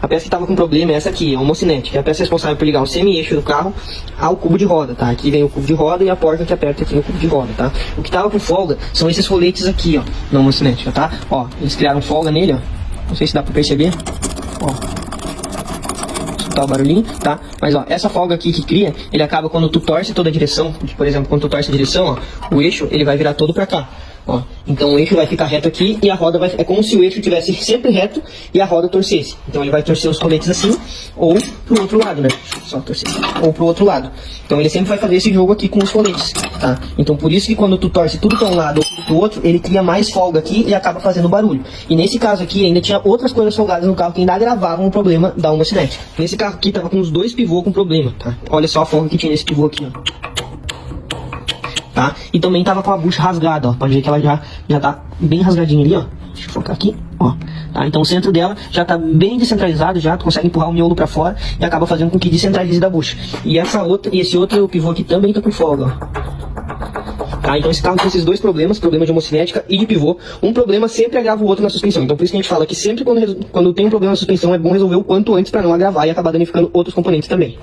A peça que estava com problema é essa aqui, é a homocinete, que é a peça responsável por ligar o semi-eixo do carro ao cubo de roda, tá? Aqui vem o cubo de roda e a porta que aperta aqui no cubo de roda, tá? O que estava com folga são esses roletes aqui, ó, na homocinete, tá? Ó, eles criaram folga nele, ó. Não sei se dá pra perceber. Ó. Tá o barulhinho, tá? Mas ó, essa folga aqui que cria, ele acaba quando tu torce toda a direção, por exemplo, quando tu torce a direção, ó, o eixo, ele vai virar todo pra cá, ó. Então o eixo vai ficar reto aqui e a roda vai... É como se o eixo estivesse sempre reto e a roda torcesse. Então ele vai torcer os coletes assim, ou pro outro lado, né? Só torcer. Ou pro outro lado. Então ele sempre vai fazer esse jogo aqui com os coletes, tá? Então por isso que quando tu torce tudo pra um lado ou pro outro, ele cria mais folga aqui e acaba fazendo barulho. E nesse caso aqui ainda tinha outras coisas folgadas no carro que ainda agravavam o problema da homocinete. Nesse carro aqui tava com os dois pivôs com problema, tá? Olha só a folga que tinha nesse pivô aqui, ó. Tá? E também tava com a bucha rasgada, ó. Pode ver que ela já tá bem rasgadinha ali, ó. Deixa eu focar aqui, ó. Tá? Então o centro dela já tá bem descentralizado, já tu consegue empurrar o miolo pra fora e acaba fazendo com que descentralize da bucha. E esse outro pivô aqui também tá com folga, ó. Tá? Então esse carro tem esses dois problemas, problema de homocinética e de pivô. Um problema sempre agrava o outro na suspensão. Então por isso que a gente fala que sempre quando tem um problema na suspensão é bom resolver o quanto antes para não agravar e acabar danificando outros componentes também.